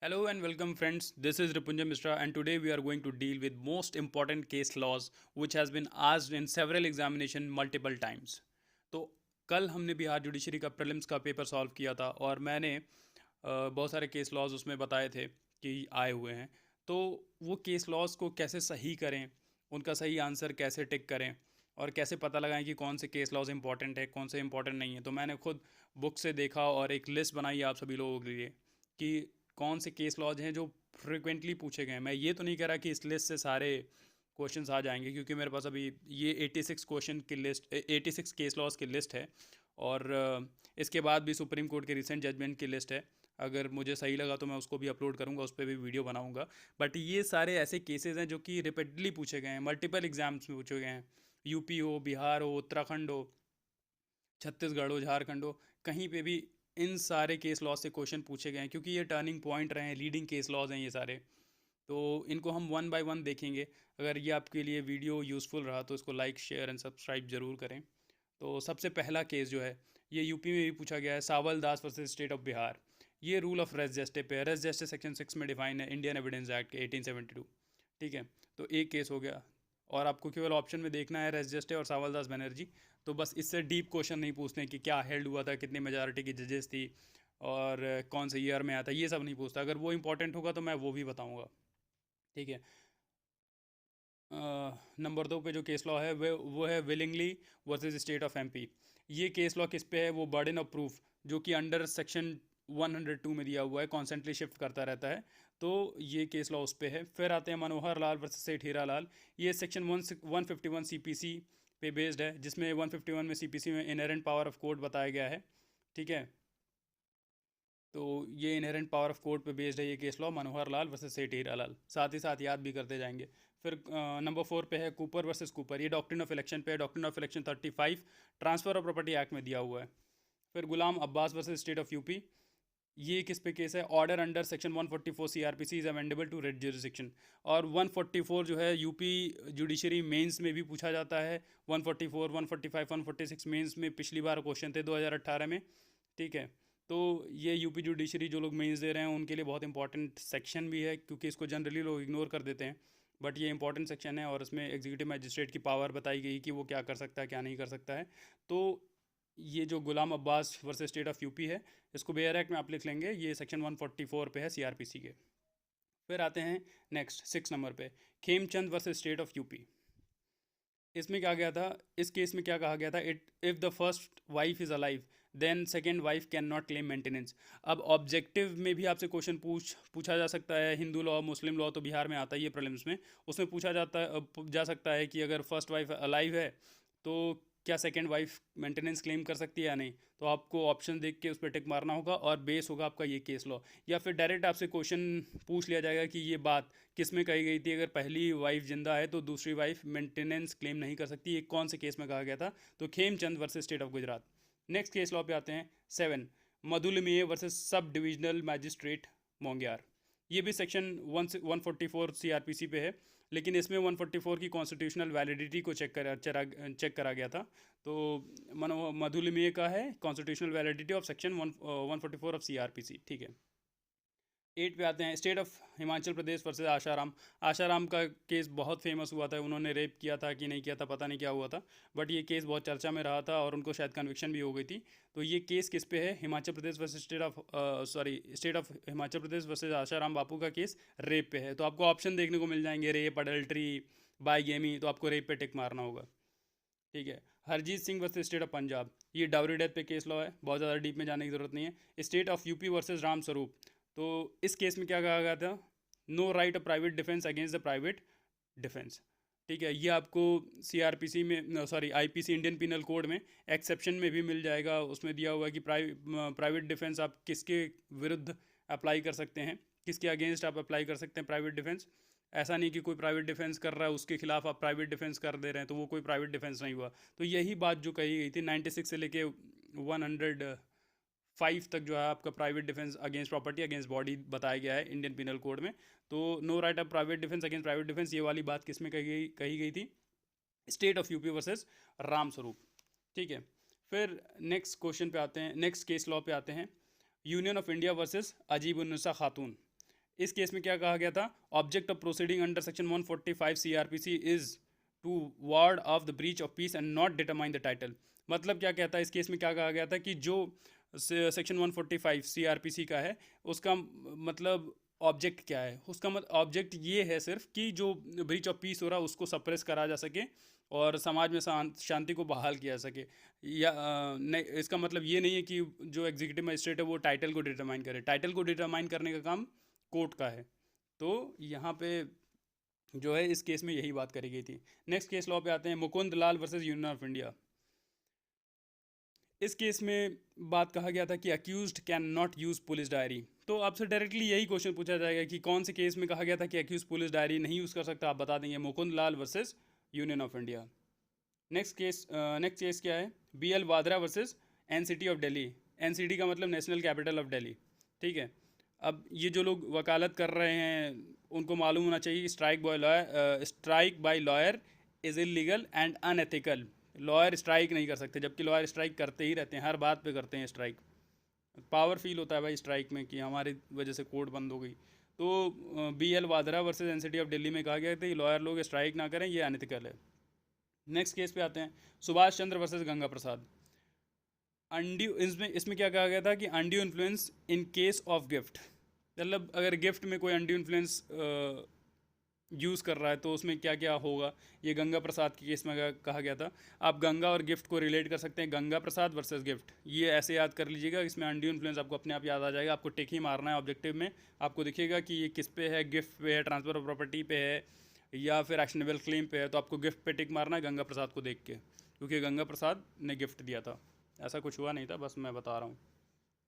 Hello and welcome friends. This is Ripunjay Mishra and today we are going to deal with most important case laws which has been asked in several examination multiple times. तो कल हमने Bihar judiciary का prelims का paper solve किया था और मैंने बहुत सारे केस लॉज उसमें बताए थे कि आए हुए हैं। तो वो केस लॉज को कैसे सही करें, उनका सही आंसर कैसे टिक करें और कैसे पता लगाएं कि कौन से केस लॉज इंपॉर्टेंट है कौन से इंपॉर्टेंट नहीं है। तो मैंने खुद बुक से देखा और एक लिस्ट बनाई आप सभी लोगों के लिए कि कौन से केस लॉज हैं जो फ्रिक्वेंटली पूछे गए हैं। मैं ये तो नहीं कह रहा कि इस लिस्ट से सारे क्वेश्चंस आ जाएंगे क्योंकि मेरे पास अभी ये 86 क्वेश्चन की लिस्ट 86 केस लॉज की लिस्ट है और इसके बाद भी सुप्रीम कोर्ट के रिसेंट जजमेंट की लिस्ट है। अगर मुझे सही लगा तो मैं उसको भी अपलोड करूंगा, उस पर भी वीडियो बनाऊंगा। बट ये सारे ऐसे केसेस हैं जो कि रिपीटली पूछे गए हैं, मल्टीपल एग्जाम्स में पूछे गए हैं। यूपी हो, बिहार हो, उत्तराखंड हो, छत्तीसगढ़ हो, झारखंड हो, कहीं पे भी इन सारे केस लॉज से क्वेश्चन पूछे गए हैं क्योंकि ये टर्निंग पॉइंट रहे हैं, लीडिंग केस लॉज हैं ये सारे। तो इनको हम वन बाय वन देखेंगे। अगर ये आपके लिए वीडियो यूज़फुल रहा तो इसको लाइक शेयर एंड सब्सक्राइब जरूर करें। तो सबसे पहला केस जो है ये यूपी में भी पूछा गया है, सावल दास वर्सेस स्टेट ऑफ बिहार। ये रूल ऑफ रेस जस्टे पे है, रेस जस्टे सेक्शन 6 में डिफाइन है इंडियन एविडेंस एक्ट के 1872। ठीक है, तो एक केस हो गया और आपको केवल ऑप्शन में देखना है रेस जस्टे और सावल दास बनर्जी। तो बस इससे डीप क्वेश्चन नहीं पूछने कि क्या हेल्ड हुआ था, कितनी मेजॉरिटी की जजेस थी और कौन से ईयर में आता, ये सब नहीं पूछता। अगर वो इंपॉर्टेंट होगा तो मैं वो भी बताऊंगा। ठीक है। नंबर 2 पे जो केस लॉ है वो है willingly versus state of MP. ये केस लॉ किस पे है? वो बर्डन ऑफ प्रूफ जो कि अंडर सेक्शन 102 में दिया हुआ है, कॉन्सेंटली शिफ्ट करता रहता है। तो ये केस लॉ उस पे है। फिर आते हैं मनोहर लाल वर्सेस सेठ हीरा लाल। ये सेक्शन 151 सीपीसी पे बेस्ड है, जिसमें 151 में सीपीसी में इनहेरेंट पावर ऑफ कोर्ट बताया गया है। ठीक है, तो ये इनहेरेंट पावर ऑफ कोर्ट पे बेस्ड है ये case law, Manohar Lal versus सेठ हीरा लाल। साथ ही साथ याद भी करते जाएंगे। फिर नंबर 4 पे है कूपर वर्सेस कूपर। ये डॉक्ट्रिन ऑफ इलेक्शन पे है, doctrine of election 35 transfer of property act में दिया हुआ है। फिर Ghulam Abbas versus state of UP. ये किस पे केस है? Order under section 144 CrPC is amendable to writ jurisdiction. और 144 जो है यूपी जुडिशरी मेंस में भी पूछा जाता है। 144, 145, 146 मेंस में पिछली बार क्वेश्चन थे 2018 में। ठीक है, तो ये यूपी जुडिशरी जो लोग मेंस दे रहे हैं उनके लिए बहुत इंपॉर्टेंट सेक्शन भी है क्योंकि इसको जनरली लोग इग्नोर कर देते हैं। बट ये इंपॉर्टेंट सेक्शन है और इसमें एग्जीक्यूटिव मजिस्ट्रेट की पावर बताई गई कि वो क्या कर सकता है क्या नहीं कर सकता है। तो ये जो Ghulam Abbas versus state of UP है, इसको बेयर एक्ट में आप लिख लेंगे, ये सेक्शन 144 पे है सीआरपीसी के। फिर आते हैं नेक्स्ट 6 नंबर पे, Khemchand versus state of UP. इसमें क्या गया था? इस केस में क्या कहा गया था? It if the first wife is alive then second wife can not claim maintenance. अब ऑब्जेक्टिव में भी आपसे क्वेश्चन पूछा जा सकता है। हिंदू लॉ मुस्लिम लॉ तो बिहार में आता ही है प्रीलिम्स में, उसमें पूछा जा सकता है कि अगर फर्स्ट वाइफ अलाइव है तो क्या सेकेंड वाइफ मेंटेनेंस क्लेम कर सकती है या नहीं। तो आपको ऑप्शन देख के उस पर टिक मारना होगा और बेस होगा आपका ये केस लॉ। या फिर डायरेक्ट आपसे क्वेश्चन पूछ लिया जाएगा कि ये बात किस में कही गई थी, अगर पहली वाइफ जिंदा है तो दूसरी वाइफ मेंटेनेंस क्लेम नहीं कर सकती, ये कौन से केस में कहा गया था? तो Khemchand versus state of Gujarat. Next case law पे आते हैं 7, मधुलिमिये वर्सेस सब डिविजनल मैजिस्ट्रेट मोंगियार। ये भी सेक्शन 144 सीआरपीसी पे है, लेकिन इसमें 144 की कॉन्स्टिट्यूशनल वैलिडिटी को चेक करा गया था। तो मधुलिमिये का है constitutional validity of section 144 of CrPC. ठीक है, 8 पे आते हैं, state of Himachal Pradesh versus Asaram. Asaram का केस बहुत फेमस हुआ था, उन्होंने रेप किया था कि नहीं किया था पता नहीं क्या हुआ था, बट ये केस बहुत चर्चा में रहा था और उनको शायद कन्विक्शन भी हो गई थी। तो ये केस किस पे है? Himachal Pradesh versus state of Himachal Pradesh versus Asaram Bapu का केस रेप पे है। तो आपको ऑप्शन देखने को मिल जाएंगे, रेप, अडल्ट्री, बाईगेमी, तो आपको रेप पे टिक मारना होगा। ठीक है, Harjeet Singh versus state of Punjab. ये डाउरी डेथ पे केस लॉ है, बहुत ज़्यादा डीप में जाने की जरूरत नहीं है। State of UP versus Ram Swaroop. तो इस केस में क्या कहा गया था? No right of private defence against the private defence. ठीक है, ये आपको सीआरपीसी में, sorry IPC Indian penal code में एक्सेप्शन में भी मिल जाएगा। उसमें दिया हुआ है कि प्राइवेट डिफेंस आप किसके विरुद्ध अप्लाई कर सकते हैं, किसके अगेंस्ट आप अप्लाई कर सकते हैं प्राइवेट डिफेंस। ऐसा नहीं कि कोई प्राइवेट डिफेंस कर रहा है उसके खिलाफ आप प्राइवेट डिफेंस कर दे रहे हैं, तो वो कोई प्राइवेट डिफेंस नहीं हुआ। तो यही बात जो कही गई थी 96 से लेके 105 तक जो है आपका private defence against property against body बताया गया है इंडियन पिनल कोड में। तो no right of private defence against private defence, ये वाली बात किस में कही गई थी? State of UP versus Ram Swaroop. ठीक है, फिर नेक्स्ट क्वेश्चन पे आते हैं, नेक्स्ट केस लॉ पे आते हैं, यूनियन ऑफ इंडिया वर्सेस अजीब उन्नसा खातून। इस केस में क्या कहा गया था, object of proceeding under section 145 CrPC is to ward off the breach of peace and not determine the title. मतलब क्या कहता है इस केस में, क्या कहा गया था कि जो सेक्शन 145 सीआरपीसी का है उसका मतलब ऑब्जेक्ट क्या है, उसका मतलब ऑब्जेक्ट ये है सिर्फ कि जो ब्रीच ऑफ पीस हो रहा है उसको सप्रेस करा जा सके और समाज में शांति को बहाल किया जा सके। या नहीं, इसका मतलब ये नहीं है कि जो एग्जीक्यूटिव मजिस्ट्रेट है वो टाइटल को डिटरमाइन करे, टाइटल को डिटरमाइन करने का काम कोर्ट का है। तो यहाँ पे जो है इस केस में यही बात करी गई थी। नेक्स्ट केस लॉ पे आते हैं, Mukund Lal versus union of India. इस केस में बात कहा गया था कि accused can not use police diary. तो आपसे डायरेक्टली यही क्वेश्चन पूछा जाएगा कि कौन से केस में कहा गया था कि अक्यूज पुलिस डायरी नहीं यूज़ कर सकता, आप बता देंगे Mukund Lal versus union of India. Next case क्या है, B L Vadra versus NCT of Delhi. NCT का मतलब नेशनल कैपिटल ऑफ दिल्ली, ठीक है। अब ये जो लोग वकालत कर रहे हैं उनको मालूम होना चाहिए कि strike by lawyer is illegal and unethical. Lawyer strike नहीं कर सकते, जबकि लॉयर स्ट्राइक करते ही रहते हैं, हर बात पे करते हैं स्ट्राइक। पावर फील होता है भाई स्ट्राइक में कि हमारी वजह से कोर्ट बंद हो गई। तो B L Vadra versus NCT of Delhi में कहा गया था कि लॉयर लोग स्ट्राइक ना करें, ये अनएथिकल है। नेक्स्ट केस पे आते हैं, सुभाष चंद्र वर्सेस गंगा प्रसाद। अनड्यू इसमें इसमें क्या कहा गया था कि undue influence in case of gift. मतलब अगर गिफ्ट में कोई अनड्यू इन्फ्लुएंस यूज़ कर रहा है तो उसमें क्या क्या होगा, ये गंगा प्रसाद के केस में कहा गया था। आप गंगा और गिफ्ट को रिलेट कर सकते हैं, गंगा प्रसाद वर्सेस गिफ्ट, ये ऐसे याद कर लीजिएगा। इसमें अनड्यू इन्फ्लुएंस आपको अपने आप याद आ जाएगा, आपको टिक ही मारना है ऑब्जेक्टिव में, आपको दिखेगा कि ये किस पे है, गिफ्ट पे है, ट्रांसफर ऑफ प्रॉपर्टी पे है, या फिर एक्शनेबल क्लेम पे है। तो आपको गिफ्ट पे टिक मारना है गंगा प्रसाद को देख के, क्योंकि गंगा प्रसाद ने गिफ्ट दिया था। ऐसा कुछ हुआ नहीं था, बस मैं बता रहा हूँ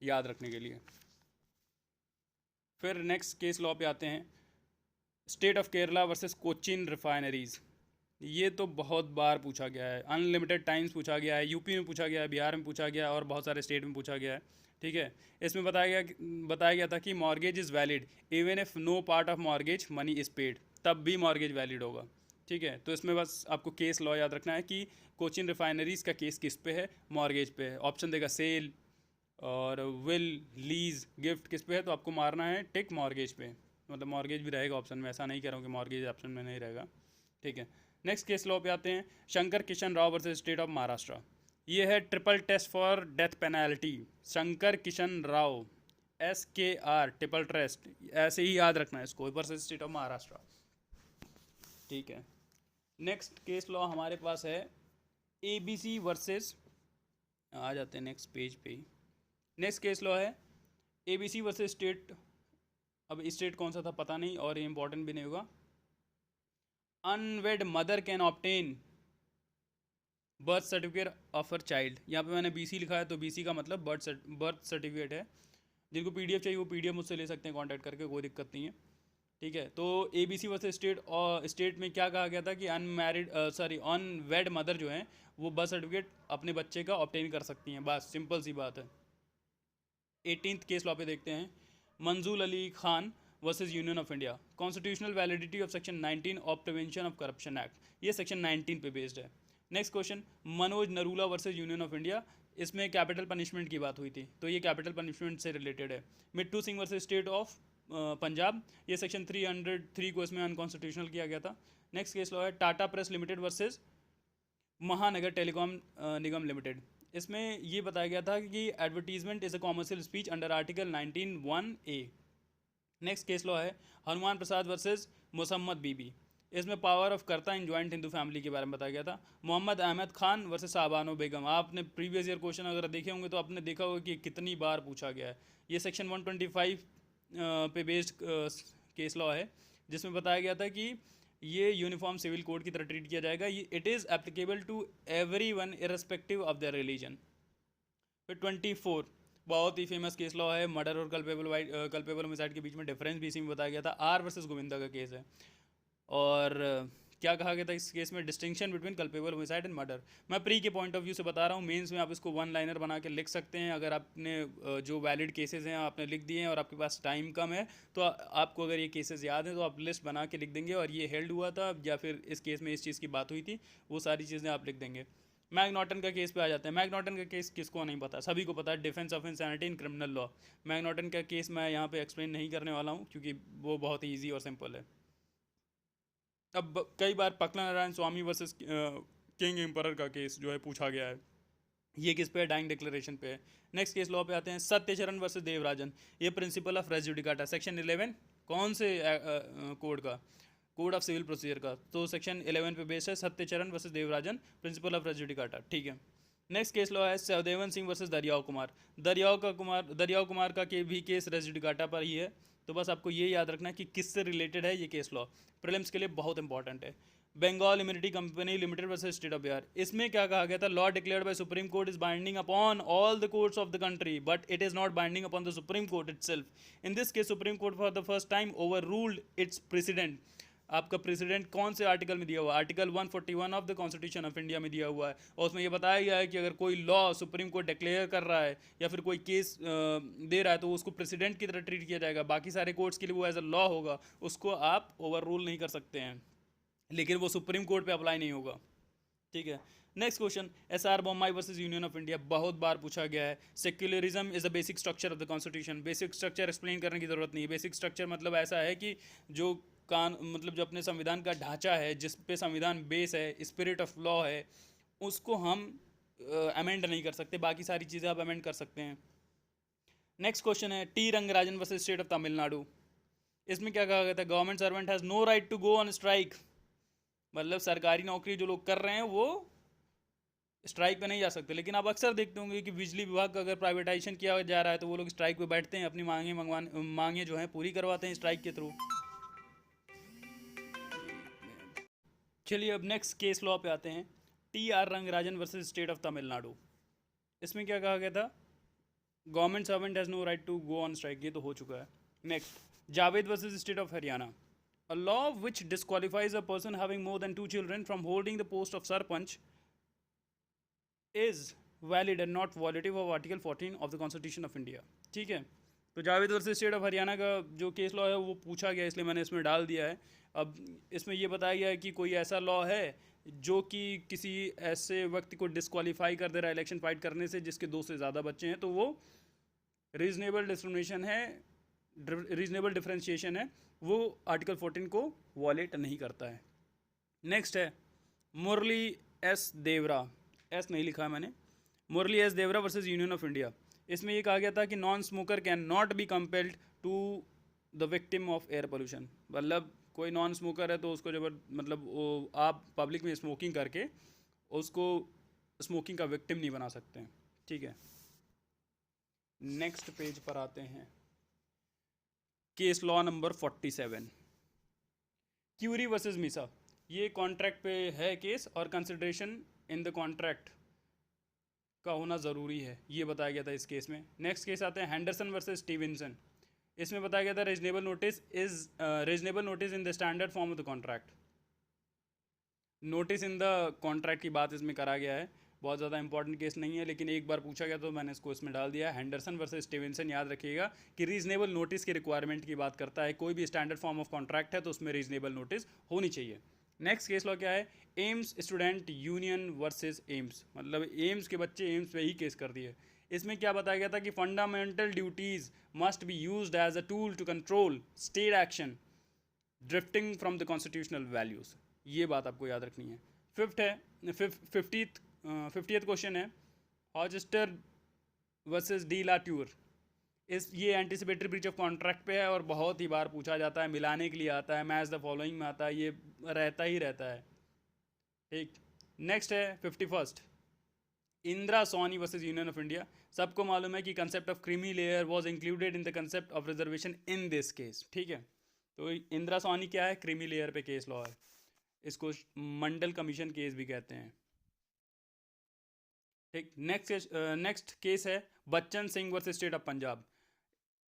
याद रखने के लिए। फिर नेक्स्ट केस लॉ पे आते हैं, state of Kerala versus Cochin refineries. ये तो बहुत बार पूछा गया है, अनलिमिटेड टाइम्स पूछा गया है, यूपी में पूछा गया है, बिहार में पूछा गया है और बहुत सारे स्टेट में पूछा गया है, ठीक है। इसमें बताया गया था कि mortgage is valid even if no part of mortgage money is paid, तब भी मॉर्गेज वैलिड होगा, ठीक है। तो इसमें बस आपको केस लॉ याद रखना है कि कोचिन रिफाइनरीज का केस किस पे है, मॉर्गेज पे है। ऑप्शन देगा सेल और विल, लीज, गिफ्ट किस पे है, तो आपको मारना है टिक मॉर्गेज पे। मतलब मॉर्गेज भी रहेगा ऑप्शन में, ऐसा नहीं कह रहा हूँ कि मॉर्गेज ऑप्शन में नहीं रहेगा, ठीक है। नेक्स्ट केस लॉ पे आते हैं, Shankar Kishan Rao versus state of Maharashtra. ये है triple test for death penalty, Shankar Kishan Rao, SKR triple test, ऐसे ही याद रखना है इसको, वर्सेस स्टेट ऑफ महाराष्ट्र, ठीक है। नेक्स्ट केस लॉ हमारे पास है ABC वर्सेस, आ जाते हैं नेक्स्ट पेज पे ही। नेक्स्ट केस लॉ है ABC वर्सेस स्टेट, अब स्टेट कौन सा था पता नहीं और ये इंपॉर्टेंट भी नहीं होगा। Unwed mother can obtain birth certificate of her child. यहाँ पे मैंने BC लिखा है, तो BC का मतलब बर्थ सर्टिफिकेट है। जिनको PDF चाहिए वो PDF मुझसे ले सकते हैं कॉन्टैक्ट करके, कोई दिक्कत नहीं है, ठीक है। तो ABC वर्सेस स्टेट, और स्टेट में क्या कहा गया था कि अनवेड मदर जो है वो बर्थ सर्टिफिकेट अपने बच्चे का ऑब्टेन कर सकती हैं, बस सिंपल सी बात है। 18th केस लॉ पे देखते हैं, मंजूर Ali Khan versus union of India. Constitutional validity of section 19 of prevention of corruption act, ये सेक्शन 19 पे बेस्ड है। Next question, Manoj Narula versus union of India. इसमें कैपिटल पनिशमेंट की बात हुई थी, तो ये कैपिटल पनिशमेंट से रिलेटेड है। Mittu Singh versus state of Punjab, ये सेक्शन 303 को इसमें अनकॉन्स्टिट्यूशनल किया गया था। नेक्स्ट केस लॉ है टाटा प्रेस लिमिटेड वर्सेस महानगर टेलीकॉम निगम लिमिटेड। इसमें ये बताया गया था कि advertisement is a commercial speech under article 19(1)(a। Next case law है हनुमान प्रसाद वर्सेस मुसम्मद बीबी। इसमें पावर ऑफ करता इन जॉइंट हिंदू फैमिली के बारे में बताया गया था। मोहम्मद अहमद खान वर्सेस साबानो बेगम। आपने प्रीवियस ईयर क्वेश्चन अगर देखे होंगे तो आपने देखा होगा कि कितनी बार पूछा गया है। ये सेक्शन 125 पे बेस्ड केस लॉ है, जिसमें बताया गया था कि ये यूनिफॉर्म सिविल कोड की तरह ट्रीट किया जाएगा। It is applicable to every one irrespective of their religion. फिर 24 बहुत ही फेमस केस लॉ है, मर्डर और कल्पेबल होमिसाइड के बीच में डिफरेंस भी इसी में बताया गया था। आर वर्सेस गोविंदा का केस है, और क्या कहा गया था इस केस में, distinction between culpable homicide and murder. मैं प्री के पॉइंट ऑफ व्यू से बता रहा हूँ, मेंस में आप इसको वन लाइनर बना के लिख सकते हैं। अगर आपने जो वैलिड केसेस हैं आपने लिख दिए हैं और आपके पास टाइम कम है, तो आपको अगर ये केसेस याद हैं तो आप लिस्ट बना के लिख देंगे, और ये हेल्ड हुआ था या फिर इस केस में इस चीज़ की बात हुई थी, वो सारी चीज़ें आप लिख देंगे। मैकनॉटन का केस पे आ जाते हैं। मैकनॉटन का केस किसको नहीं पता, सभी को पता है, defence of insanity in criminal law. McNaughton का केस मैं यहाँ पे एक्सप्लेन नहीं करने वाला हूँ क्योंकि वो बहुत ही ईजी और सिंपल है। अब कई बार पकला नारायण स्वामी वर्सेस किंग एम्परर का केस जो है पूछा गया है, ये किस पे है, डाइंग डिक्लेरेशन पे है। नेक्स्ट केस लॉ पे आते हैं, सत्यचरण वर्सेस देवराजन। ये principle of res judicata, section 11 कौन से कोड का, कोड ऑफ सिविल प्रोसीजर का, तो सेक्शन 11 पे बेस्ड है, Satyacharan versus Devarajan, principle of res judicata, ठीक है। नेक्स्ट केस लॉ है सहदेवन सिंह वर्सेस दरियाव कुमार। दरियाव कुमार का भी केस रेस जुडिकाटा पर ही है। तो बस आपको ये याद रखना है कि किससे रिलेटेड है ये केस लॉ, प्रीलिम्स के लिए बहुत इंपॉर्टेंट है। Bengal immunity company limited versus state of Bihar, इसमें क्या कहा गया था, law declared by supreme court is binding upon all the courts of the country but it is not binding upon the supreme court itself. In this case supreme court for the first time overruled its precedent. आपका precedent कौन से article में दिया हुआ है, article 141 of the constitution of India में दिया हुआ है, और उसमें यह बताया गया है कि अगर कोई लॉ सुप्रीम कोर्ट डिक्लेयर कर रहा है या फिर कोई केस दे रहा है तो उसको प्रेसिडेंट की तरह ट्रीट किया जाएगा। बाकी सारे कोर्ट्स के लिए वो एज अ लॉ होगा, उसको आप ओवर रूल नहीं कर सकते हैं, लेकिन वो सुप्रीम कोर्ट पे अप्लाई नहीं होगा, ठीक है। Next question, SR Bommai versus union of India, बहुत बार पूछा गया है। Secularism is the basic structure of the constitution. Basic structure explain करने की जरूरत नहीं है। बेसिक स्ट्रक्चर मतलब ऐसा है कि जो मतलब जो अपने संविधान का ढांचा है, जिस पे संविधान बेस है, स्पिरिट ऑफ लॉ है, उसको हम अमेंड नहीं कर सकते, बाकी सारी चीज़ें आप अमेंड कर सकते हैं। नेक्स्ट क्वेश्चन है T Rangarajan versus state of Tamil Nadu. इसमें क्या कहा गया था, government servant has no right to go on strike, मतलब सरकारी नौकरी जो लोग कर रहे हैं वो स्ट्राइक पे नहीं जा सकते। लेकिन आप अक्सर देखते होंगे कि बिजली विभाग का अगर प्राइवेटाइजेशन किया जा रहा है तो वो लोग स्ट्राइक पे बैठते हैं, अपनी मांगे जो हैं पूरी करवाते हैं स्ट्राइक के थ्रू। चलिए अब नेक्स्ट केस लॉ पे आते हैं, T R Rangarajan versus state of Tamil Nadu. इसमें क्या कहा गया था, government servant has no right to go on strike, ये तो हो चुका है। Next, Javed versus state of Haryana. A law which disqualifies a person having more than 2 children from holding the post of sarpanch is valid and not violative of Article 14 of the Constitution of India, ठीक है। तो Javed versus state of Haryana का जो case law है वो पूछा गया, इसलिए मैंने इसमें डाल दिया है। अब इसमें ये बताया गया है कि कोई ऐसा लॉ है जो कि किसी ऐसे व्यक्ति को डिस्क्वालीफाई कर दे रहा है इलेक्शन फाइट करने से जिसके 2 से ज़्यादा बच्चे हैं, तो वो रीजनेबल डिस्क्रिमिनेशन है, रीजनेबल डिफ्रेंशिएशन है, वो आर्टिकल 14 को वॉलेट नहीं करता है। नेक्स्ट है मुरली एस देवरा, एस नहीं लिखा है मैंने, Murli S Deora versus union of India. इसमें ये कहा गया था कि non smoker can not be compelled to the victim of air pollution, मतलब कोई नॉन स्मोकर है तो उसको मतलब वो आप पब्लिक में स्मोकिंग करके उसको स्मोकिंग का विक्टिम नहीं बना सकते हैं, ठीक है। नेक्स्ट पेज पर आते हैं, case law number 47, Currie versus Misa. ये कॉन्ट्रैक्ट पे है केस और कंसिडरेशन इन द कॉन्ट्रैक्ट का होना ज़रूरी है, ये बताया गया था इस केस में। नेक्स्ट केस आते हैं हैंडरसन वर्सेस स्टीवेंसन। इसमें बताया गया था reasonable notice in the standard form of the contract. Notice in the contract की बात इसमें करा गया है, बहुत ज़्यादा इंपॉर्टेंट केस नहीं है, लेकिन एक बार पूछा गया तो मैंने इसको इसमें डाल दिया। हैंडरसन वर्सेस स्टीवेंसन, याद रखिएगा कि रीजनेबल नोटिस की रिक्वायरमेंट की बात करता है, कोई भी स्टैंडर्ड फॉर्म ऑफ कॉन्ट्रैक्ट है तो उसमें रीजनेबल नोटिस होनी चाहिए। नेक्स्ट केस लॉ क्या है, AIIMS student union versus AIIMS, मतलब एम्स के बच्चे एम्स पे ही केस कर दिए। इसमें क्या बताया गया था कि fundamental duties must be used as a tool to control state action drifting from the constitutional values, ये बात आपको याद रखनी है। फिफ्थ है, फिफ्टियथ क्वेश्चन है, हॉचेस्टर वर्सेस डी लाट्यूर। ये एंटिसिपेटरी ब्रीच ऑफ कॉन्ट्रैक्ट पे है और बहुत ही बार पूछा जाता है, मिलाने के लिए आता है, मैच द फॉलोइंग में आता है, ये रहता ही रहता है, ठीक। नेक्स्ट है 51st, Indira Sawhney versus union of India. सबको मालूम है कि concept of creamy layer was included in the concept of reservation in this case, ठीक है। तो इंदिरा सोनी क्या है, क्रीमी लेयर पे केस लॉ है, इसको मंडल कमीशन केस भी कहते हैं, ठीक। नेक्स्ट केस है Bachchan Singh versus state of Punjab.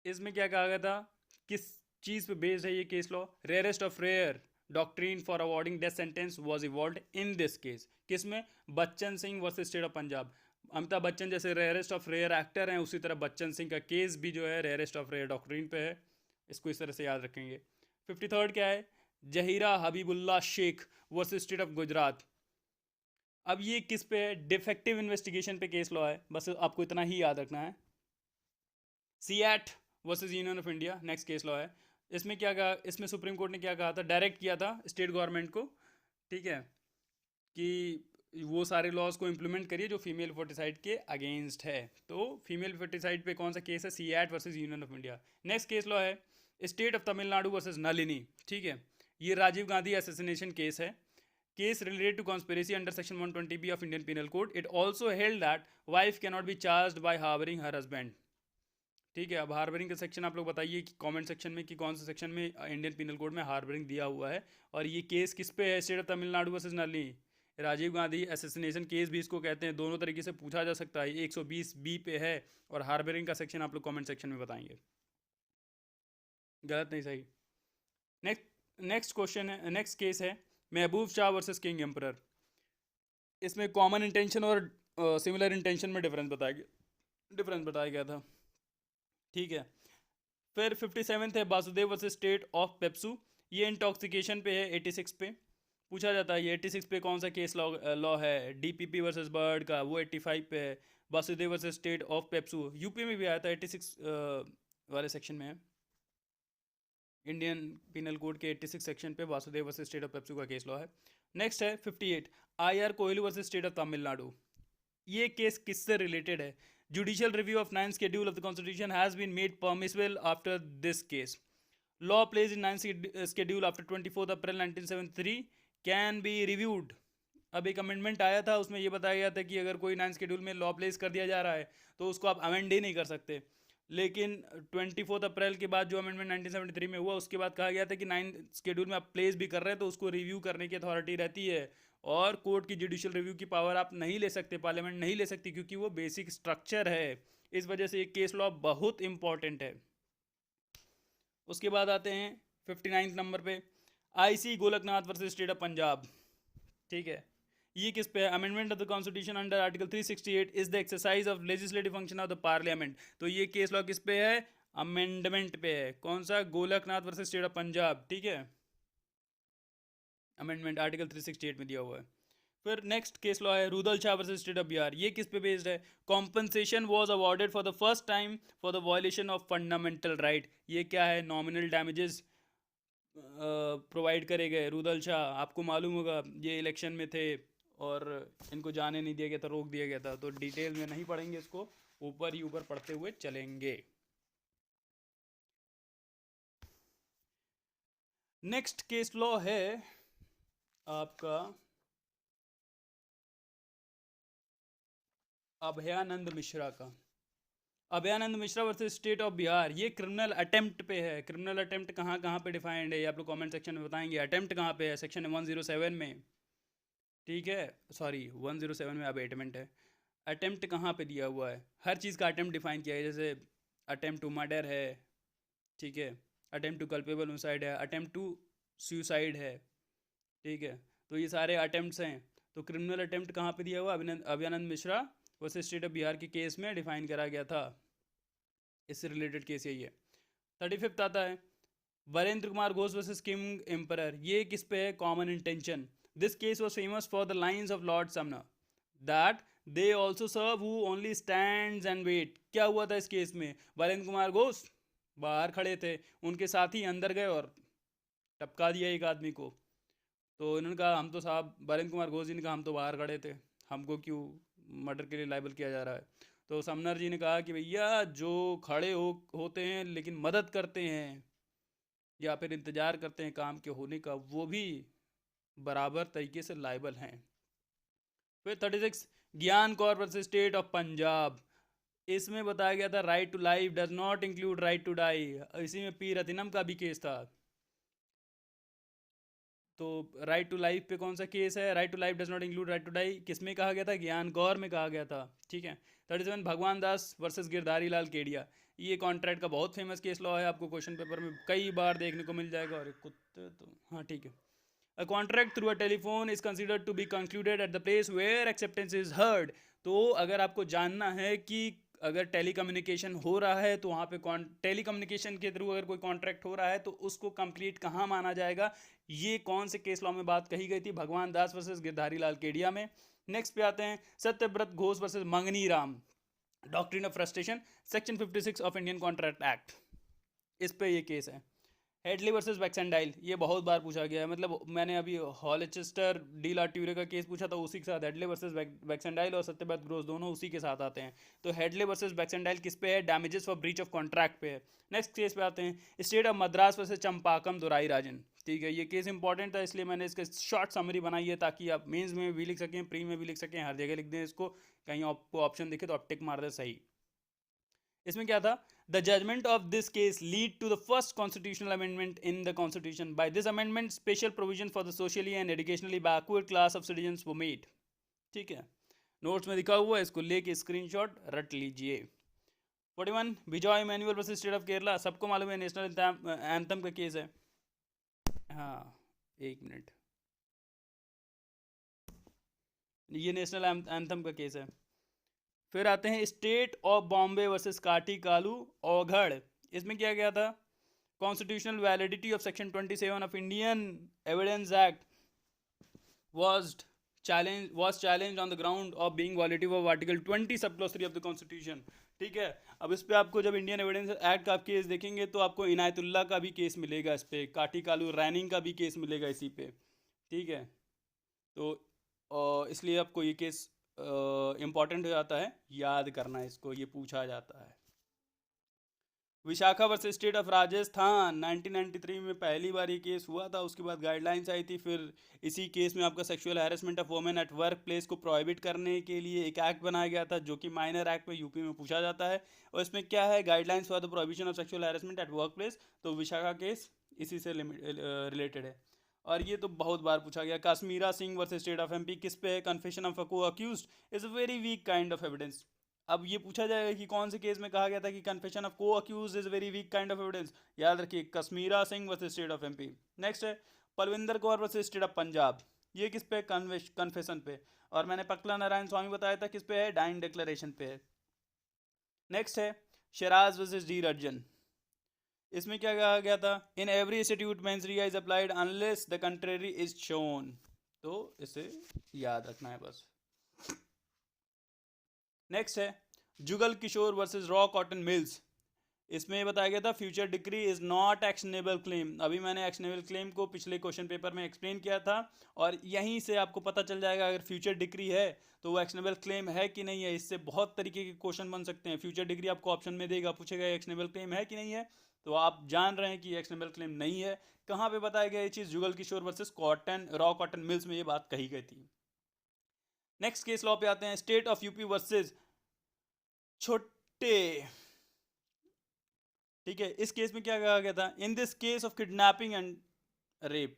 इसमें क्या कहा गया था, किस चीज़ पे बेस्ड है ये case law, rarest of rare doctrine for awarding death sentence was evolved in this case. किसमें, Bachan Singh versus state of Punjab. Amitabh Bachchan जैसे रेयरेस्ट ऑफ रेयर एक्टर हैं, उसी तरह बच्चन सिंह का केस भी जो है रेयरेस्ट ऑफ रेयर डॉक्ट्रीन पे है, इसको इस तरह से याद रखेंगे। 53rd क्या है, Zahira Habibullah Sheikh versus state of Gujarat. अब ये किस पे है? डिफेक्टिव इन्वेस्टिगेशन पे केस लॉ है, बस आपको इतना ही याद रखना है। CEAT versus union of India next case law है। इसमें क्या कहा, इसमें सुप्रीम कोर्ट ने क्या कहा था, डायरेक्ट किया था स्टेट गवर्नमेंट को, ठीक है, कि वो सारे लॉज को इम्प्लीमेंट करिए जो फीमेल फर्टिसाइड के अगेंस्ट है। तो फीमेल फर्टिसाइड पे कौन सा केस है? CEAT versus union of India. Next case law है state of Tamil Nadu versus Nalini, ठीक है, ये राजीव गांधी असैसिनेशन केस है। Case related to conspiracy under section 120B of Indian Penal Code. It also held that wife cannot be charged by harboring her husband. ठीक है, अब harbouring का section आप लोग बताइए कि कमेंट सेक्शन में कि कौन सा सेक्शन में इंडियन पिनल कोड में हार्बरिंग दिया हुआ है। और ये केस किस पे है? State of Tamil Nadu versus Nalini, Rajiv Gandhi assassination case भी इसको कहते हैं। दोनों तरीके से पूछा जा सकता है। 120B पे है और हार्बरिंग का सेक्शन आप लोग कमेंट सेक्शन में बताएंगे। गलत नहीं, सही। नेक्स्ट क्वेश्चन है, नेक्स्ट केस है महबूब शाह वर्सेस किंग एम्परर। इसमें कॉमन इंटेंशन और सिमिलर इंटेंशन में डिफरेंस बताया गया था, ठीक है। फिर 57 है Vasudev versus state of PEPSU, ये इंटॉक्सिकेशन पे है। 86 पे पूछा जाता है। ये 86 पे कौन सा केस लॉ है? डीपीपी वर्सेस बर्ड का, वो 85 पे है। Vasudev versus state of PEPSU UP में भी आया था, 86 वाले सेक्शन में है। इंडियन पिनल कोड के 86 सेक्शन पे Vasudev versus state of PEPSU का केस लॉ है। नेक्स्ट है 58 IR Coelho versus state of Tamil Nadu. ये केस किससे रिलेटेड है? Judicial review of 9th schedule of the constitution has been made permissible after this case. Law placed in 9th schedule after 24 April 1973 can be reviewed. अब एक amendment आया था, उसमें ये बताया गया था कि अगर कोई 9th शेड्यूल में लॉ प्लेस कर दिया जा रहा है तो उसको आप अमेंड ही नहीं कर सकते। लेकिन 24 अप्रैल के बाद जो अमेंडमेंट 1973 में हुआ, उसके बाद कहा गया था कि 9th शेड्यूल में आप प्लेस भी कर रहे हैं तो उसको रिव्यू करने की अथॉरिटी रहती है। और कोर्ट की जुडिशियल रिव्यू की पावर आप नहीं ले सकते, पार्लियामेंट नहीं ले सकती, क्योंकि वो बेसिक स्ट्रक्चर है। इस वजह से ये केस लॉ बहुत इंपॉर्टेंट है। उसके बाद आते हैं 59 नंबर पे IC Golaknath versus state of Punjab, ठीक है। ये किस पे है? Amendment of the constitution under article 368 is the exercise of legislative function of the parliament. तो ये केस लॉ किस पे है? अमेंडमेंट पे है। कौन सा? Golaknath versus state of Punjab, ठीक है। अमेंडमेंट आर्टिकल 368 में दिया हुआ है। फिर नेक्स्ट केस लॉ है Rudal Shah versus state of Bihar. ये किस पे बेस्ड है? Compensation was awarded for the first time for the violation of fundamental right. ये क्या है? नॉमिनल डैमेजेस प्रोवाइड करे गए। रुदल शाह, आपको मालूम होगा ये इलेक्शन में थे और इनको जाने नहीं दिया गया था, रोक दिया गया था। तो डिटेल में नहीं पढ़ेंगे इसको, ऊपर ही ऊपर पढ़ते हुए चलेंगे। नेक्स्ट केस लॉ है आपका अभयानंद मिश्रा का। Abhayanand Mishra versus state of Bihar. ये क्रिमिनल अटेम्प्ट पे है। क्रिमिनल अटेम्प्ट कहाँ कहाँ पे डिफाइंड है, ये आप लोग कमेंट सेक्शन में बताएंगे। अटेम्प्ट कहाँ पे है? सेक्शन 107 में, ठीक है। सॉरी 107 में अबेटमेंट है। अटेम्प्ट कहाँ पे दिया हुआ है? हर चीज़ का अटेम्प्ट डिफाइन किया है। जैसे अटेम्प्ट टू मर्डर है, ठीक है, अटेम्प्ट टू कल्पेबल सुसाइड है, अटेम्प्ट टू सुसाइड है, ठीक है। तो ये सारे अटेम्प्ट्स हैं। तो क्रिमिनल अटेम्प्ट कहाँ पे दिया हुआ? Abhayanand Mishra versus state of Bihar के केस में डिफाइन करा गया था। इससे रिलेटेड केस यही है। 35 आता है Barendra Kumar Ghosh versus king emperor. ये किस पे है? Common intention. This case was famous for the lines of lord Sumner that they also serve who only stands and wait. क्या हुआ था इस केस में? वरेंद्र कुमार घोष बाहर खड़े थे, उनके साथ ही अंदर गए और टपका दिया एक आदमी को। तो इन्होंने कहा हम तो साहब, वरेंद्र कुमार घोष जी ने कहा हम तो बाहर खड़े थे, हमको क्यों मर्डर के लिए लाइबल किया जा रहा है? तो समनर जी ने कहा कि भैया जो खड़े होते हैं लेकिन मदद करते हैं या फिर इंतज़ार करते हैं काम के होने का, वो भी बराबर तरीके से लाइबल हैं। फिर 36 Gian Kaur versus state of Punjab. इसमें बताया गया था right to life does not include right to die. इसी में पी रतिनम का भी केस था। तो राइट टू लाइफ पे कौन सा केस है? Right to life does not include right to die किस में कहा गया था? ज्ञान गौर में कहा गया था, ठीक है। 37 भगवान दास वर्सेस गिरधारी लाल केडिया। ये कॉन्ट्रैक्ट का बहुत फेमस केस लॉ है, आपको क्वेश्चन पेपर में कई बार देखने को मिल जाएगा। और एक कुत्ते तो हाँ ठीक है। A contract through a telephone is considered to be concluded at the place where acceptance is heard। तो अगर आपको जानना है कि अगर टेलीकम्युनिकेशन हो रहा है तो वहाँ पे टेलीकम्युनिकेशन के थ्रू अगर कोई कॉन्ट्रैक्ट हो रहा है तो उसको कंप्लीट कहाँ माना जाएगा? ये कौन से केस लॉ में बात कही गई थी? भगवान दास वर्सेस गिरधारी लाल केडिया में। नेक्स्ट पे आते हैं सत्यव्रत घोष वर्सेस मंगनी Ram, doctrine of frustration, section 56 of Indian contract act, इस पे ये केस है। हेडली वर्सेस वैक्सनडाइल, ये बहुत बार पूछा गया है, मतलब मैंने अभी हॉलिचेस्टर डी ला ट्यूरे का केस पूछा था, उसी के साथ हेडले वर्सेस वैक्सनडाइल और सत्यव्रत घोष दोनों उसी के साथ आते हैं। तो हेडले वर्सेस वैक्सनडाइल किस पे है? Damages for breach of contract पे है। नेक्स्ट केस पे आते हैं स्टेट ऑफ मद्रास वर्सेस चंपाकम दुराई राजन। ठीक है, ये केस इंपॉर्टेंट था इसलिए मैंने इसका शॉर्ट समरी बनाई है ताकि आप मेंस में भी लिख सकें, प्री में भी लिख सकें, हर जगह लिख दें इसको, कहीं आपको ऑप्शन दिखे तो आप टिक मार दें सही। इसमें क्या था? The judgment of this case lead to the first constitutional amendment in the constitution. By this amendment special provision for the socially and educationally backward class of citizens were made. ठीक है, नोट्स में दिखा हुआ है, इसको लेके screenshot रट लीजिए। 41 Vijay Manuel versus state of Kerala, सबको मालूम है नेशनल एंथम का केस है। हाँ, एक मिनट, ये नेशनल एंथम का केस है। फिर आते हैं स्टेट ऑफ बॉम्बे वर्सेस काटी कालू औघड़, इसमें क्या गया था? Constitutional validity of section 27 of Indian evidence act was challenged on the ground of being violative of article 20 sub clause 3 of the constitution. ठीक है, अब इस पे आपको जब इंडियन एविडेंस एक्ट का आप केस देखेंगे तो आपको इनायतुल्लाह का भी केस मिलेगा, इस पे काटी कालू रैनिंग का भी केस मिलेगा इसी पे। ठीक है, तो इसलिए आपको ये केस इम्पॉर्टेंट हो जाता है, याद करना है इसको, ये पूछा जाता है। Vishakha versus state of Rajasthan 1993 में पहली बार ये केस हुआ था, उसके बाद गाइडलाइंस आई थी, फिर इसी केस में आपका sexual harassment of women at work place को प्रोहिबिट करने के लिए एक एक्ट बनाया गया था जो कि माइनर एक्ट में यूपी में पूछा जाता है। और इसमें क्या है? Guidelines for the prohibition of sexual harassment at work place, तो विशाखा केस इसी से रिलेटेड है। और ये तो बहुत बार पूछा गया। Kashmira Singh versus state of MP किस पे है? कन्फेशन ऑफ अ को accused is a very weak kind of evidence. अब ये पूछा जाएगा कि कौन से केस में कहा गया था कि confession of co accused is very weak kind of evidence, याद रखिए Kashmira Singh versus state of MP. Next है Palvinder Kaur versus state of Punjab, ये किस पे? कन्फेशन पे। और मैंने पकला नारायण स्वामी बताया था किस पे है? डाइंग डिक्लेरेशन पे है। नेक्स्ट है शराज वर्सेस डी रज्जन, इसमें क्या कहा गया था? In every institute mains Riya is applied unless the contrary is shown, तो इसे याद रखना है बस। नेक्स्ट है Jugal Kishore versus raw cotton mills, इसमें बताया गया था future decree is not actionable claim. अभी मैंने एक्शनेबल क्लेम को पिछले क्वेश्चन पेपर में एक्सप्लेन किया था, और यहीं से आपको पता चल जाएगा अगर फ्यूचर डिक्री है तो वो एक्शनेबल क्लेम है कि नहीं है। इससे बहुत तरीके के क्वेश्चन बन सकते हैं। फ्यूचर डिग्री आपको ऑप्शन में देगा, पूछेगा एक्शनेबल क्लेम है कि नहीं है, तो आप जान रहे हैं कि एक्शनेबल क्लेम नहीं है। कहाँ पे बताया गया ये चीज़? Jugal Kishore versus raw cotton mills में ये बात कही गई थी। नेक्स्ट केस लॉ पे आते हैं स्टेट ऑफ यूपी वर्सेस छोटे। ठीक है, इस केस में क्या कहा गया था? In this case of kidnapping and rape,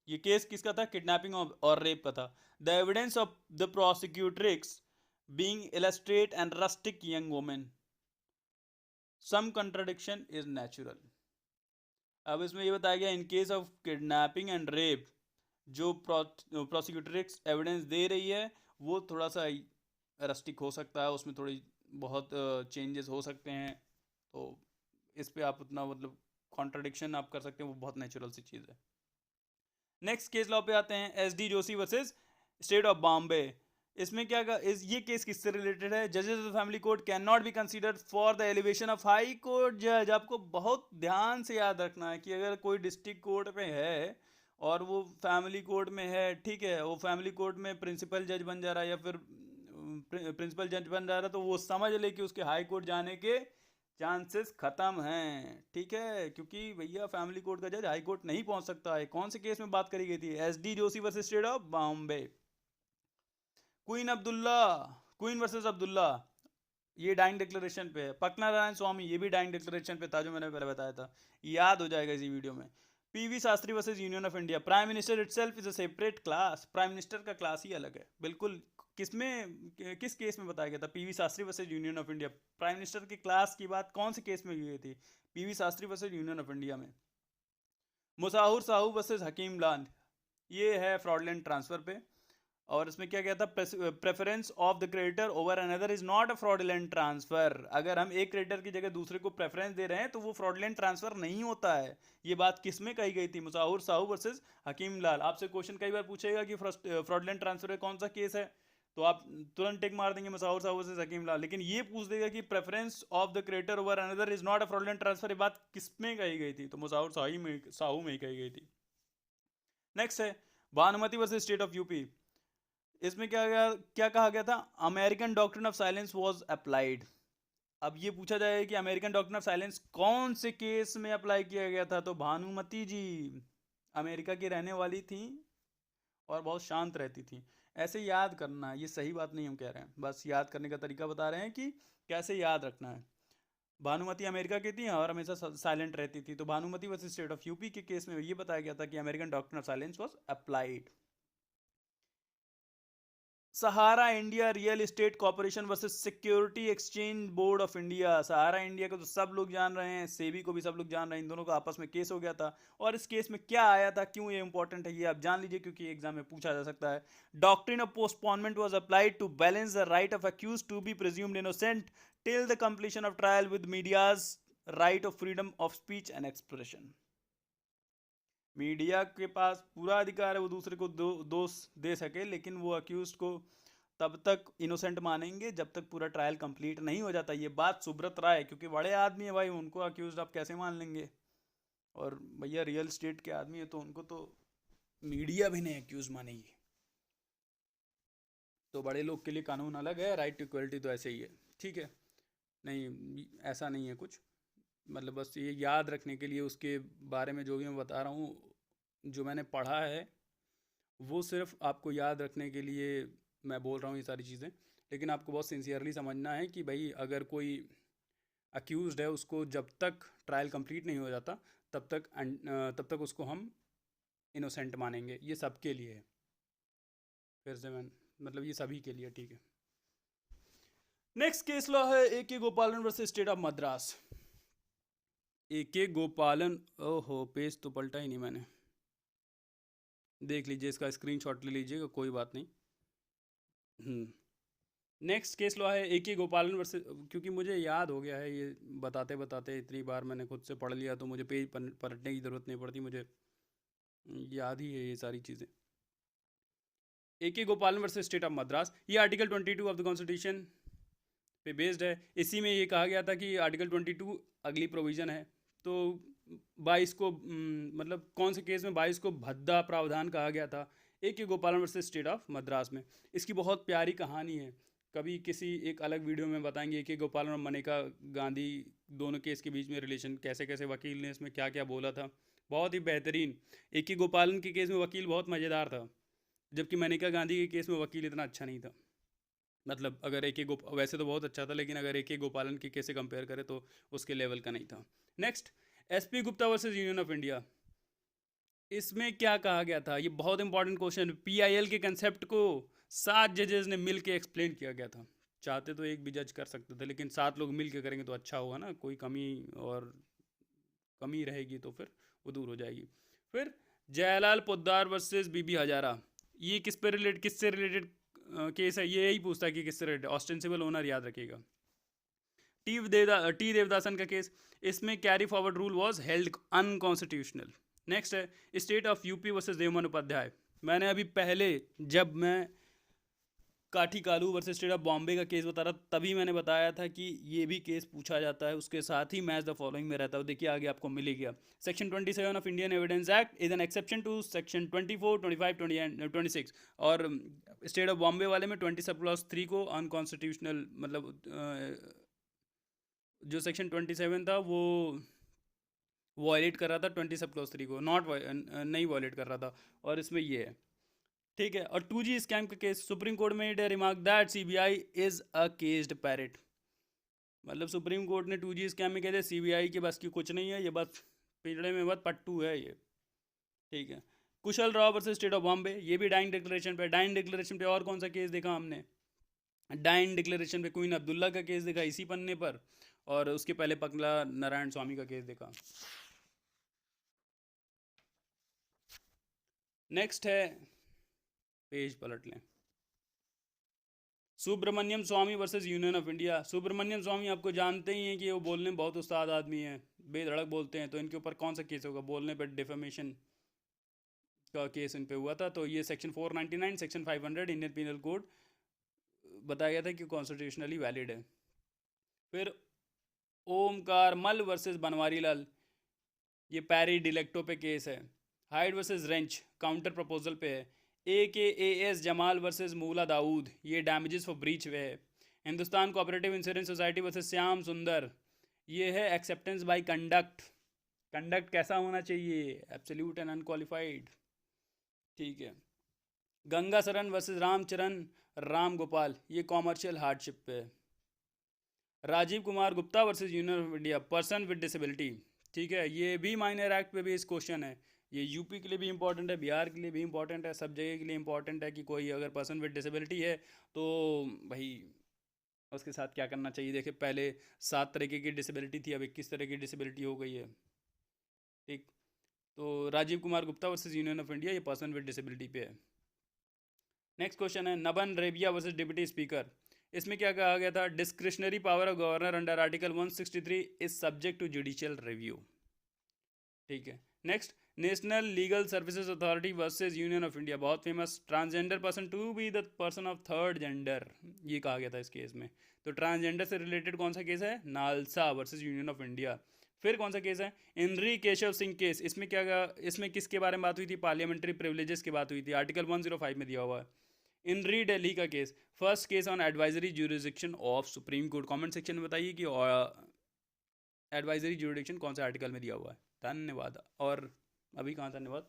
ये केस किसका था? किडनैपिंग और रेप का था। The evidence of the prosecutrix being illiterate and rustic young women, some contradiction is natural. अब इसमें ये बताया गया in case of kidnapping and rape जो प्रोसिक्यूट्रिक्स एविडेंस दे रही है वो थोड़ा सा रस्टिक हो सकता है, उसमें थोड़ी बहुत चेंजेस हो सकते हैं, तो इस पे आप उतना मतलब कॉन्ट्रडिक्शन आप कर सकते हैं, वो बहुत नेचुरल सी चीज़ है। नेक्स्ट केस लॉ पे आते हैं S D Joshi versus state of Bombay, इसमें क्या ये केस किससे रिलेटेड है? जजेस of family court can not be considered for the elevation of high court जज। आपको बहुत ध्यान से याद रखना है कि अगर कोई डिस्ट्रिक्ट कोर्ट में है और वो फैमिली कोर्ट में है, ठीक है, वो फैमिली कोर्ट में प्रिंसिपल जज बन जा रहा है या फिर प्रिंसिपल जज बन जा रहा है, तो वो समझ ले कि उसके हाई कोर्ट जाने के चांसेस खत्म हैं। ठीक है, क्योंकि भैया फैमिली कोर्ट का जज हाई कोर्ट नहीं पहुंच सकता है। कौन से केस में बात करी गई थी? S D Joshi versus state of Bombay. Queen versus Abdullah, ये डाइंग डिक्लेरेशन पे है। पकना नारायण स्वामी, ये भी डाइंग डिक्लेरेशन पे था जो मैंने पहले बताया था, याद हो जाएगा इसी वीडियो में। PV Shastri versus union of India, prime minister itself is a separate class, prime minister का क्लास ही अलग है बिल्कुल। किस केस में बताया गया था? PV Shastri versus union of India, prime minister की क्लास की बात कौन से केस में हुई थी? PV Shastri versus union of India में। मुसाहुर साहू वर्सेस हकीम लाल, ये है फ्रॉडलेंट ट्रांसफर पे, और इसमें क्या कहता है? Preference of the creditor over another is not a fraudulent transfer. अगर हम एक क्रेडिटर की जगह दूसरे को प्रेफरेंस दे रहे हैं तो वो फ्रॉडलेंट ट्रांसफर नहीं होता है। ये बात किस में कही गई थी? मुसाहुर साहू वर्सेस हकीम लाल। आपसे क्वेश्चन कई बार पूछेगा कि फ्रॉडलेंट ट्रांसफर का कौन सा केस है, तो आप तुरंत टिक मार देंगे मसऊद साहू वर्सेस हकीम लाल, लेकिन ये पूछ देगा कि preference of the creator over another is not a fraudulent transfer, ये बात किस में कही गई थी? तो मसऊद साहू में ही कही गई थी। नेक्स्ट है Bhanumati versus state of UP. इसमें क्या कहा गया था? American doctrine of silence was applied. अब ये पूछा जाए कि अमेरिकन डॉक्ट्रिन ऑफ साइलेंस कौन से केस में अप्लाई किया गया था, तो भानुमति जी अमेरिका की रहने वाली थी और बहुत शांत रहती थी। ऐसे याद करना, ये सही बात नहीं हम कह रहे हैं, बस याद करने का तरीका बता रहे हैं कि कैसे याद रखना है। भानुमति अमेरिका की थी और हमेशा साइलेंट रहती थी। तो Bhanumati versus state of UP के केस में ये बताया गया था कि American doctrine of silence was applied. Sahara India real estate corporation versus security exchange board of India. Sahara India को तो सब लोग जान रहे हैं, सेबी को भी सब लोग जान रहे हैं, इन दोनों का आपस में केस हो गया था। और इस केस में क्या आया था, क्यों ये इंपॉर्टेंट है, ये आप जान लीजिए क्योंकि एग्जाम में पूछा जा सकता है। Doctrine of postponement was applied to balance the right of accused to be presumed innocent till the completion of trial with media's right of freedom of speech and expression. Media के पास पूरा अधिकार है वो दूसरे को दोष दे सके, लेकिन वो अक्यूज को तब तक इनोसेंट मानेंगे जब तक पूरा ट्रायल कंप्लीट नहीं हो जाता। ये बात सुब्रत राय, क्योंकि बड़े आदमी है भाई, उनको अक्यूज आप कैसे मान लेंगे? और भैया रियल स्टेट के आदमी है तो उनको तो मीडिया भी नहीं अक्यूज मानेगी। तो बड़े लोग के लिए कानून अलग है, राइट टू इक्वलिटी तो ऐसे ही है, ठीक है? नहीं, ऐसा नहीं है कुछ, मतलब बस ये याद रखने के लिए उसके बारे में जो भी मैं बता रहा हूँ, जो मैंने पढ़ा है वो सिर्फ आपको याद रखने के लिए मैं बोल रहा हूँ ये सारी चीज़ें। लेकिन आपको बहुत सिंसियरली समझना है कि भाई अगर कोई अक्यूज़ड है उसको जब तक ट्रायल कंप्लीट नहीं हो जाता तब तक उसको हम इनोसेंट मानेंगे। ये सबके लिए है, फिर से मैं मतलब ये सभी के लिए, ठीक है? नेक्स्ट केस लॉ है ए के गोपालन वर्सेस स्टेट ऑफ मद्रास। ए के गोपालन, ओहो पेज तो पलटा ही नहीं मैंने, देख लीजिए, इसका स्क्रीनशॉट ले लीजिएगा, कोई बात नहीं। नेक्स्ट केस लॉ है ए के गोपालन वर्सेस, क्योंकि मुझे याद हो गया है ये बताते बताते, इतनी बार मैंने खुद से पढ़ लिया तो मुझे पेज पलटने की ज़रूरत नहीं पड़ती, मुझे याद ही है ये सारी चीज़ें। ए के गोपालन वर्सेस स्टेट ऑफ मद्रास, ये आर्टिकल 22 ऑफ द कॉन्स्टिट्यूशन पे बेस्ड है। इसी में ये कहा गया था कि आर्टिकल 22 अगली प्रोविज़न है, तो 22 को मतलब कौन से केस में 22 को भद्दा प्रावधान कहा गया था? ए के गोपालन वर्सेस स्टेट ऑफ मद्रास में। इसकी बहुत प्यारी कहानी है, कभी किसी एक अलग वीडियो में बताएंगे कि गोपालन और मनेका गांधी दोनों केस के बीच में रिलेशन, कैसे कैसे वकील ने इसमें क्या क्या बोला था, बहुत ही बेहतरीन। ए के गोपालन के केस में वकील बहुत मज़ेदार था, जबकि मनेका गांधी के केस में वकील इतना अच्छा नहीं था। मतलब अगर वैसे तो बहुत अच्छा था, लेकिन अगर ए के गोपालन के केस से कंपेयर करें तो उसके लेवल का नहीं था। Next, S P Gupta versus union of India. इसमें क्या कहा गया था? ये बहुत इंपॉर्टेंट क्वेश्चन। पीआईएल के कंसेप्ट को 7 जजेस ने मिल के एक्सप्लेन किया गया था। चाहते तो एक भी जज कर सकते थे, लेकिन 7 लोग मिल के करेंगे तो अच्छा होगा ना, कोई कमी रहेगी तो फिर वो दूर हो जाएगी। फिर जयलाल पोद्दार वर्सेस बीबी हजारा, ये किससे रिलेटेड केस है? ये यही पूछता है कि किससे रिलेटेड, ऑस्टेंसिबल ओनर याद रखिएगा। टी देवदासन का केस, इसमें carry forward rule was held unconstitutional. Next है state of UP versus Devman Upadhyay. मैंने अभी पहले जब मैं काठी Kalu versus state of Bombay का केस बता रहा तभी मैंने बताया था कि ये भी केस पूछा जाता है, उसके साथ ही मैच द फॉलोइंग में रहता है। देखिए आगे आपको मिल गया। Section 27 of Indian evidence act is an exception to section 24, 25, 20 and 26। और स्टेट ऑफ बॉम्बे वाले में 20 सब क्लॉज 3 को अनकॉन्स्टिट्यूशनल, मतलब जो सेक्शन 27 था वो वॉयलेट कर रहा था, 20 सब क्लॉज 3 को नहीं वॉयलेट कर रहा था, और इसमें ये है, ठीक है? और 2G स्कैम का केस, सुप्रीम कोर्ट में remark that CBI is a केस्ड parrot. मतलब सुप्रीम कोर्ट ने 2G स्कैम में कहते सीबीआई के बस की कुछ नहीं है, ये बस पिंजड़े में बस पट्टू है ये, ठीक है? Kushal Rao versus state of Bombay, ये भी डाइन डिक्लेरेशन पे। डाइन डिक्लेरेशन पे और कौन सा केस देखा हमने? डाइन डिक्लेरेशन पे क्वीन अब्दुल्ला का केस देखा इसी पन्ने पर, और उसके पहले पगला नारायण स्वामी का केस देखा। नेक्स्ट है, पेज पलट लें, Subramanyam Swamy versus union of India. Subramanyam Swamy आपको जानते ही हैं कि वो बोलने में बहुत उस्ताद आदमी हैं, बेधड़क बोलते हैं, तो इनके ऊपर कौन सा केस होगा? बोलने पर डिफेमेशन का केस इन पे हुआ था। तो ये section 499, section 500 Indian penal code बताया गया था कि कॉन्स्टिट्यूशनली वैलिड है। फिर ओमकार मल वर्सेस बनवारी लाल, ये पैरी डिलेक्टो पे केस है। Hyde versus Wrench counter proposal पे है। AKAS जमाल वर्सेस मूला दाऊद, ये डैमेजेस फॉर ब्रीच पे है। Hindustan cooperative insurance society versus Shyam Sundar, ये है एक्सेप्टेंस बाय कंडक्ट। कंडक्ट कैसा होना चाहिए? Absolute and unqualified. ठीक है। गंगा सरन वर्सेस रामचरण राम गोपाल, ये कॉमर्शियल हार्डशिप पे है। Rajiv Kumar Gupta versus union of India person with disability, ठीक है, ये भी माइनर एक्ट पे बेस्ड क्वेश्चन है। ये यूपी के लिए भी इंपॉर्टेंट है, बिहार के लिए भी इंपॉर्टेंट है, सब जगह के लिए इंपॉर्टेंट है कि कोई अगर पर्सन विद डिसेबिलिटी है तो भाई उसके साथ क्या करना चाहिए। देखिए पहले 7 तरीके की डिसेबिलिटी थी, अब 21 तरह की डिसेबिलिटी हो गई है। ठीक, तो Rajeev Kumar Gupta versus union of India, ये पर्सन विद डिसेबिलिटी पे है। नेक्स्ट क्वेश्चन है Nabam Rebia versus deputy speaker, इसमें क्या कहा गया था? Discretionary power of governor under article 163 is subject to judicial review. ठीक है। Next, national legal services authority versus union of India, बहुत famous. Transgender person to be the person of third gender, ये कहा गया था इस केस में। तो ट्रांसजेंडर से रिलेटेड कौन सा केस है? NALSA versus union of India. फिर कौन सा केस है? इनरी केशव सिंह केस, इसमें क्या, इसमें किसके बारे में बात हुई थी? पार्लियामेंट्री प्रिविलेजेस की बात हुई थी, आर्टिकल 105 में दिया हुआ है। इनरी दिल्ली का case, first case on advisory jurisdiction of supreme court. Comment section में बताइए कि एडवाइजरी ज्यूरिसडिक्शन कौन से आर्टिकल में दिया हुआ है। धन्यवाद। और अभी कहाँ धन्यवाद।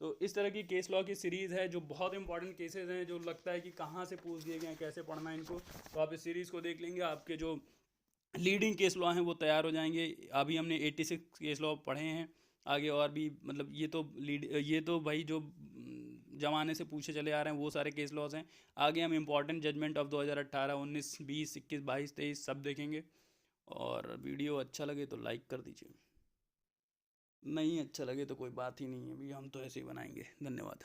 तो इस तरह की केस लॉ की सीरीज़ है जो बहुत इंपॉर्टेंट केसेस हैं, जो लगता है कि कहाँ से पूछ दिए गए हैं, कैसे पढ़ना है इनको, तो आप इस सीरीज़ को देख लेंगे, आपके जो लीडिंग केस लॉ हैं वो तैयार हो जाएंगे। अभी हमने 86 केस लॉ पढ़े हैं, आगे और भी, मतलब ये तो भाई जो ज़माने से पूछे चले आ रहे हैं वो सारे केस लॉज हैं। आगे हम इम्पॉर्टेंट जजमेंट ऑफ 2018, 19, 20, 21, 22, 23 सब देखेंगे। और वीडियो अच्छा लगे तो लाइक कर दीजिए, नहीं अच्छा लगे तो कोई बात ही नहीं है भैया, हम तो ऐसे ही बनाएंगे। धन्यवाद।